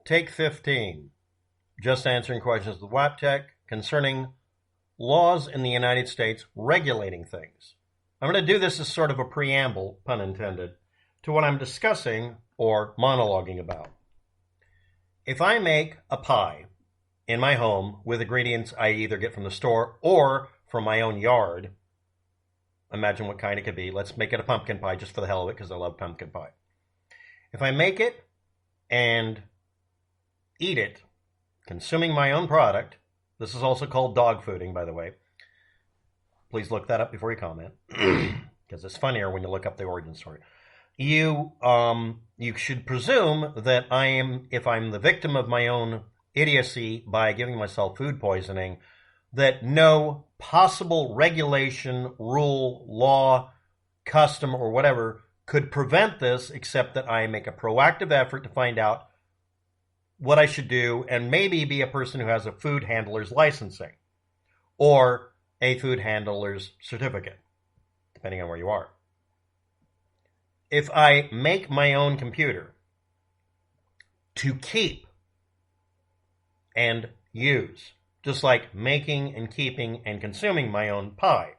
Take 15. Just answering questions with WAPTech concerning laws in the United States regulating things. I'm going to do this as sort of a preamble, pun intended, to what I'm discussing or monologuing about. If I make a pie in my home with ingredients I either get from the store or from my own yard, imagine what kind it could be. Let's make it a pumpkin pie just for the hell of it because I love pumpkin pie. If I make it and eat it, consuming my own product, this is also called dog fooding, by the way. Please look that up before you comment, because it's funnier when you look up the origin story. You should presume that if I'm the victim of my own idiocy by giving myself food poisoning, that no possible regulation, rule, law, custom, or whatever could prevent this, except that I make a proactive effort to find out what I should do and maybe be a person who has a food handler's licensing or a food handler's certificate, depending on where you are. If I make my own computer to keep and use, just like making and keeping and consuming my own pie,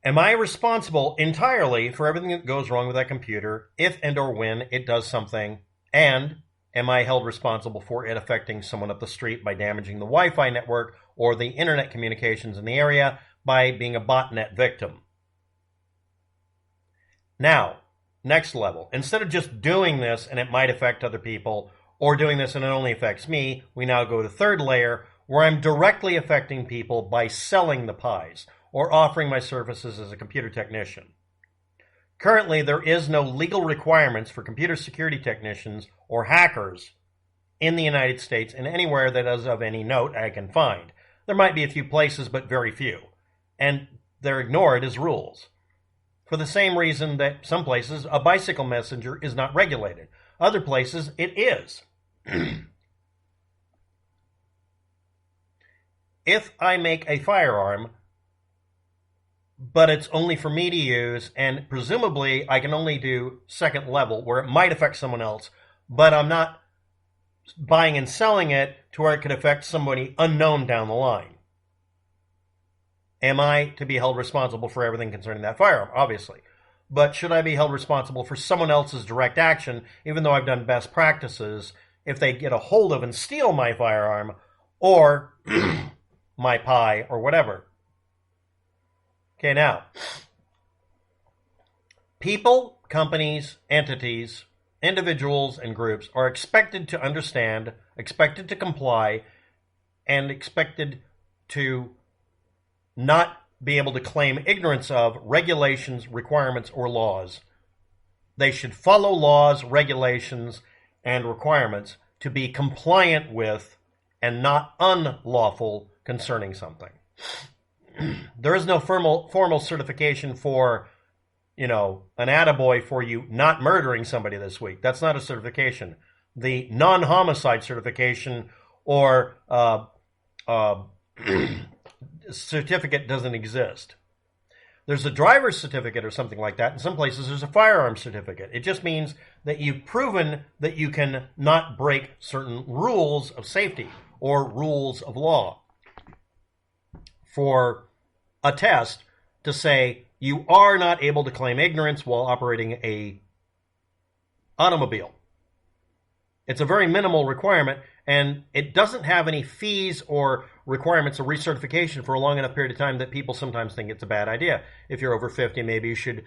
am I responsible entirely for everything that goes wrong with that computer if and or when it does something? And am I held responsible for it affecting someone up the street by damaging the Wi-Fi network or the internet communications in the area by being a botnet victim? Now, next level. Instead of just doing this and it might affect other people, or doing this and it only affects me, we now go to the third layer where I'm directly affecting people by selling the pies or offering my services as a computer technician. Currently, there is no legal requirements for computer security technicians or hackers in the United States and anywhere that is of any note I can find. There might be a few places, but very few. And they're ignored as rules. For the same reason that some places, a bicycle messenger is not regulated. Other places, it is. If I make a firearm, but it's only for me to use, and presumably I can only do second level, where it might affect someone else, but I'm not buying and selling it to where it could affect somebody unknown down the line. Am I to be held responsible for everything concerning that firearm? Obviously. But should I be held responsible for someone else's direct action, even though I've done best practices, if they get a hold of and steal my firearm, or my pie, or whatever? Okay, now, people, companies, entities, individuals, and groups are expected to understand, expected to comply, and expected to not be able to claim ignorance of regulations, requirements, or laws. They should follow laws, regulations, and requirements to be compliant with and not unlawful concerning something. There is no formal certification for, an attaboy for you not murdering somebody this week. That's not a certification. The non-homicide certification or certificate doesn't exist. There's a driver's certificate or something like that. In some places, there's a firearm certificate. It just means that you've proven that you can not break certain rules of safety or rules of law for a test to say you are not able to claim ignorance while operating a automobile. It's a very minimal requirement, and it doesn't have any fees or requirements of recertification for a long enough period of time that people sometimes think it's a bad idea. If you're over 50, maybe you should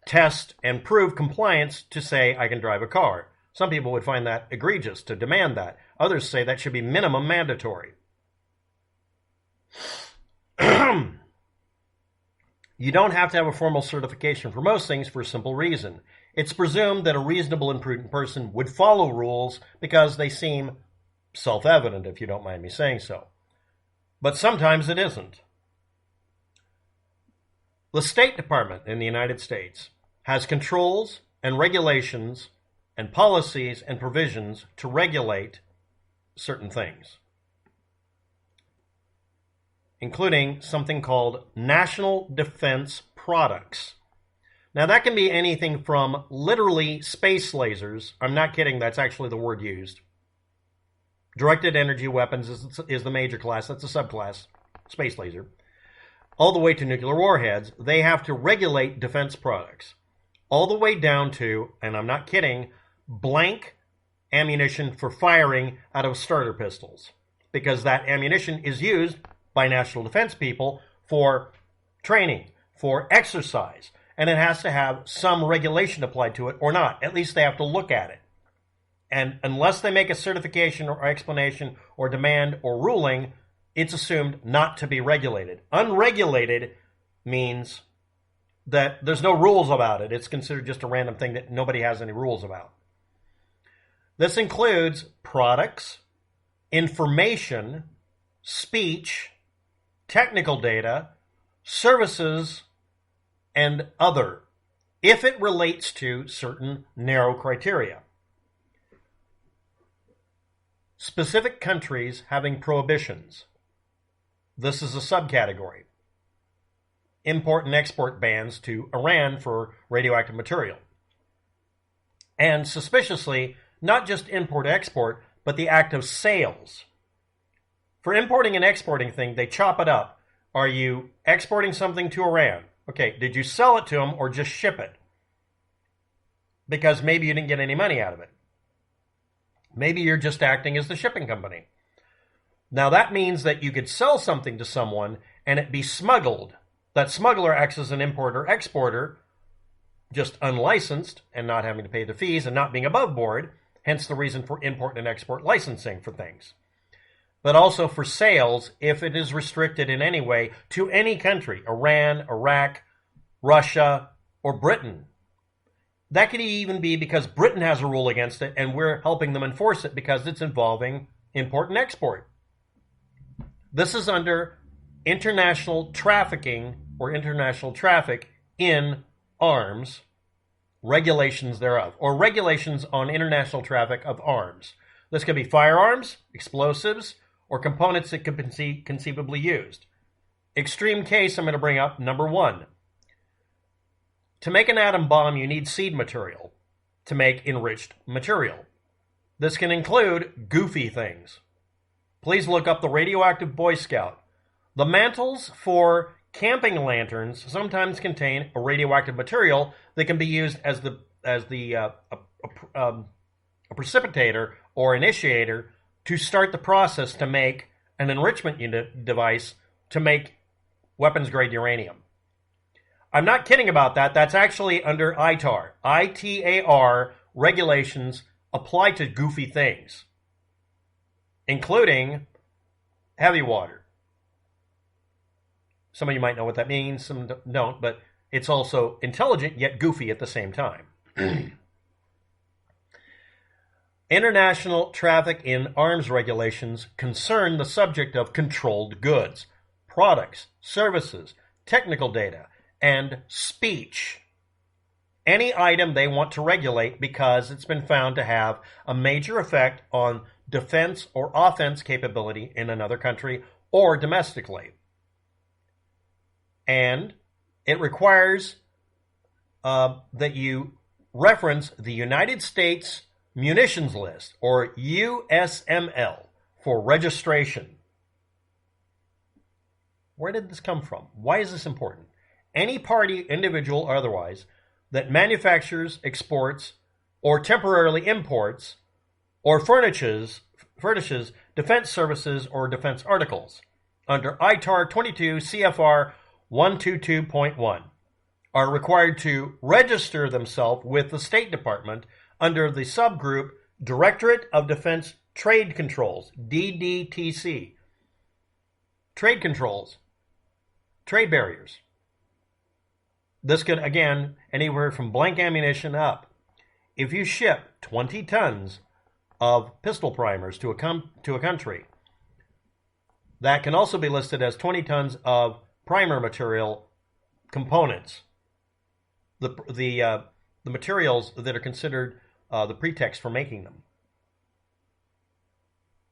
test and prove compliance to say, I can drive a car. Some people would find that egregious to demand that. Others say that should be minimum mandatory. You don't have to have a formal certification for most things for a simple reason. It's presumed that a reasonable and prudent person would follow rules because they seem self-evident, if you don't mind me saying so. But sometimes it isn't. The State Department in the United States has controls and regulations and policies and provisions to regulate certain things, including something called national defense products. Now, that can be anything from literally space lasers. I'm not kidding, that's actually the word used. Directed energy weapons is the major class. That's a subclass, space laser. All the way to nuclear warheads, they have to regulate defense products. All the way down to, and I'm not kidding, blank ammunition for firing out of starter pistols. Because that ammunition is used by national defense people for training, for exercise. And it has to have some regulation applied to it or not. At least they have to look at it. And unless they make a certification or explanation or demand or ruling, it's assumed not to be regulated. Unregulated means that there's no rules about it. It's considered just a random thing that nobody has any rules about. This includes products, information, speech, technical data, services, and other, if it relates to certain narrow criteria. Specific countries having prohibitions. This is a subcategory. Import and export bans to Iran for radioactive material. And suspiciously, not just import-export, but the act of sales. For importing and exporting thing, they chop it up. Are you exporting something to Iran? Okay, did you sell it to them or just ship it? Because maybe you didn't get any money out of it. Maybe you're just acting as the shipping company. Now that means that you could sell something to someone and it be smuggled. That smuggler acts as an importer-exporter, just unlicensed and not having to pay the fees and not being above board, hence the reason for import and export licensing for things. But also for sales, if it is restricted in any way to any country, Iran, Iraq, Russia, or Britain. That could even be because Britain has a rule against it and we're helping them enforce it because it's involving import and export. This is under international trafficking or international traffic in arms, regulations thereof, or regulations on international traffic of arms. This could be firearms, explosives, or components that could be conceivably used. Extreme case I'm going to bring up, number 1. To make an atom bomb, you need seed material to make enriched material. This can include goofy things. Please look up the radioactive Boy Scout. The mantles for camping lanterns sometimes contain a radioactive material that can be used as a precipitator or initiator to start the process to make an enrichment unit device to make weapons-grade uranium. I'm not kidding about that. That's actually under ITAR. ITAR regulations apply to goofy things, including heavy water. Some of you might know what that means, some don't, but it's also intelligent yet goofy at the same time. International traffic in arms regulations concern the subject of controlled goods, products, services, technical data, and speech. Any item they want to regulate because it's been found to have a major effect on defense or offense capability in another country or domestically. And it requires that you reference the United States Munitions List, or USML, for registration. Where did this come from? Why is this important? Any party, individual or otherwise, that manufactures, exports, or temporarily imports, or furnishes defense services or defense articles under ITAR 22 CFR 122.1 are required to register themselves with the State Department under the subgroup Directorate of Defense Trade Controls, DDTC. Trade controls, trade barriers. This could, again, anywhere from blank ammunition up. If you ship 20 tons of pistol primers to a country, that can also be listed as 20 tons of primer material components. The materials that are considered the pretext for making them.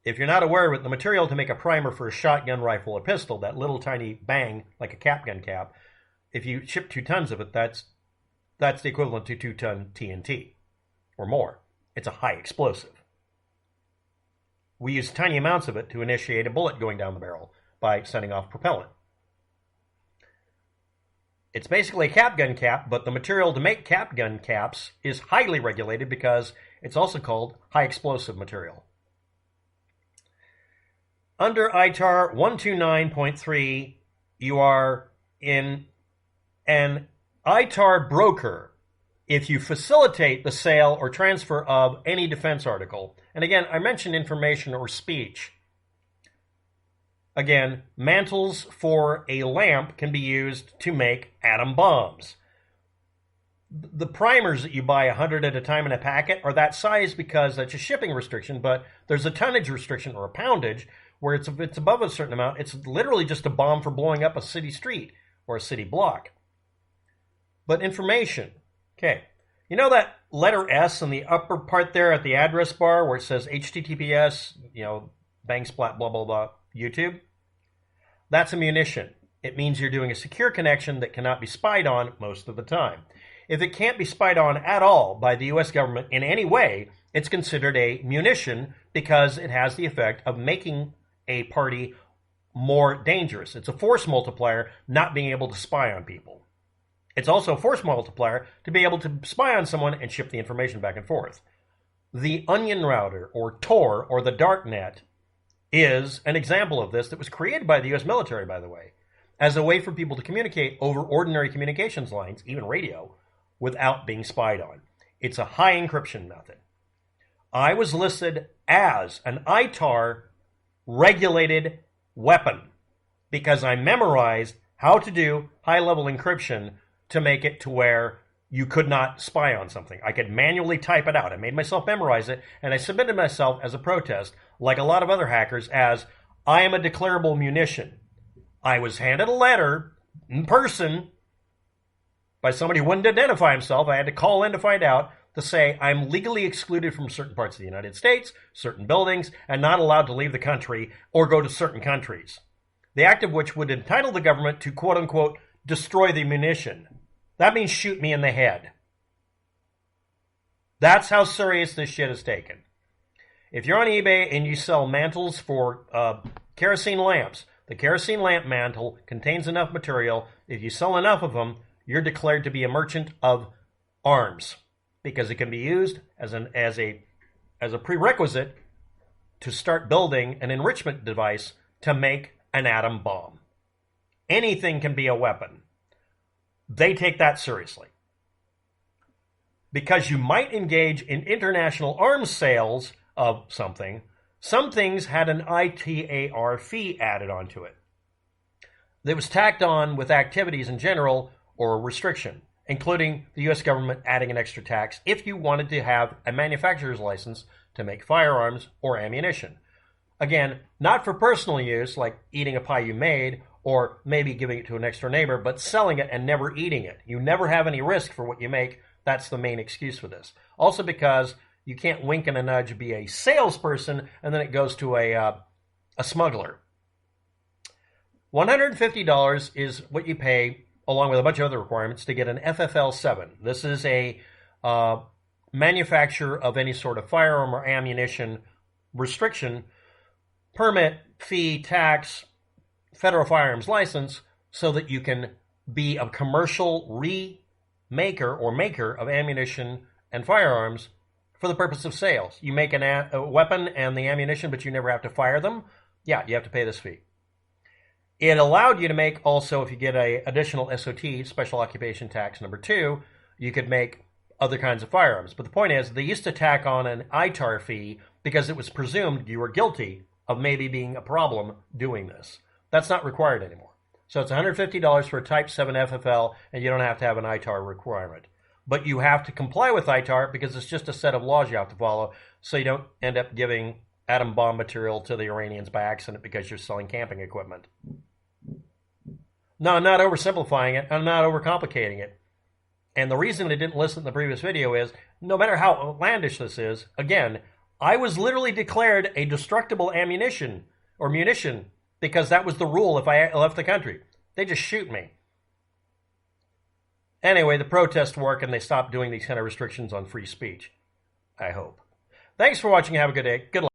If you're not aware of it, the material to make a primer for a shotgun, rifle, or pistol, that little tiny bang, like a cap gun cap, if you ship 2 tons of it, that's the equivalent to 2-ton TNT or more. It's a high explosive. we use tiny amounts of it to initiate a bullet going down the barrel by setting off propellant. It's basically a cap gun cap, but the material to make cap gun caps is highly regulated because it's also called high explosive material. Under ITAR 129.3, you are in an ITAR broker if you facilitate the sale or transfer of any defense article. And again, I mentioned information or speech. Again, mantles for a lamp can be used to make atom bombs. The primers that you buy 100 at a time in a packet are that size because that's a shipping restriction, but there's a tonnage restriction or a poundage where if it's above a certain amount, it's literally just a bomb for blowing up a city street or a city block. But information, okay. You know that letter S in the upper part there at the address bar where it says HTTPS, bang splat, blah, blah, blah, YouTube? That's a munition. It means you're doing a secure connection that cannot be spied on most of the time. If it can't be spied on at all by the U.S. government in any way, it's considered a munition because it has the effect of making a party more dangerous. It's a force multiplier, not being able to spy on people. It's also a force multiplier to be able to spy on someone and ship the information back and forth. The onion router, or Tor, or the darknet, is an example of this that was created by the U.S. military, by the way, as a way for people to communicate over ordinary communications lines, even radio, without being spied on. It's a high encryption method. I was listed as an ITAR regulated weapon because I memorized how to do high-level encryption to make it to where you could not spy on something. I could manually type it out. I made myself memorize it, and I submitted myself as a protest, like a lot of other hackers, as I am a declarable munition. I was handed a letter in person by somebody who wouldn't identify himself. I had to call in to find out, to say I'm legally excluded from certain parts of the United States, certain buildings, and not allowed to leave the country or go to certain countries. The act of which would entitle the government to, quote-unquote, destroy the munition. That means shoot me in the head. That's how serious this shit is taken. If you're on eBay and you sell mantles for kerosene lamps, the kerosene lamp mantle contains enough material. If you sell enough of them, you're declared to be a merchant of arms because it can be used as a prerequisite to start building an enrichment device to make an atom bomb. Anything can be a weapon. They take that seriously. Because you might engage in international arms sales of something, some things had an ITAR fee added onto it that was tacked on with activities in general or a restriction, including the U.S. government adding an extra tax if you wanted to have a manufacturer's license to make firearms or ammunition. Again, not for personal use, like eating a pie you made, or maybe giving it to a next door neighbor, but selling it and never eating it. You never have any risk for what you make. That's the main excuse for this. Also because you can't wink and a nudge be a salesperson and then it goes to a smuggler. $150 is what you pay, along with a bunch of other requirements, to get an FFL-7. This is a manufacturer of any sort of firearm or ammunition restriction, permit, fee, tax, federal firearms license, so that you can be a commercial remaker or maker of ammunition and firearms for the purpose of sales. You make a weapon and the ammunition, but you never have to fire them. Yeah, you have to pay this fee. It allowed you to make also, if you get a additional SOT, special occupation tax number 2, you could make other kinds of firearms. But the point is, they used to tack on an ITAR fee because it was presumed you were guilty of maybe being a problem doing this. That's not required anymore. So it's $150 for a Type 7 FFL, and you don't have to have an ITAR requirement. But you have to comply with ITAR because it's just a set of laws you have to follow, so you don't end up giving atom bomb material to the Iranians by accident because you're selling camping equipment. No, I'm not oversimplifying it. I'm not overcomplicating it. And the reason I didn't list it in the previous video is, no matter how outlandish this is, again, I was literally declared a destructible ammunition or munition because that was the rule if I left the country. They just shoot me. Anyway, the protests work and they stop doing these kind of restrictions on free speech. I hope. Thanks for watching. Have a good day. Good luck.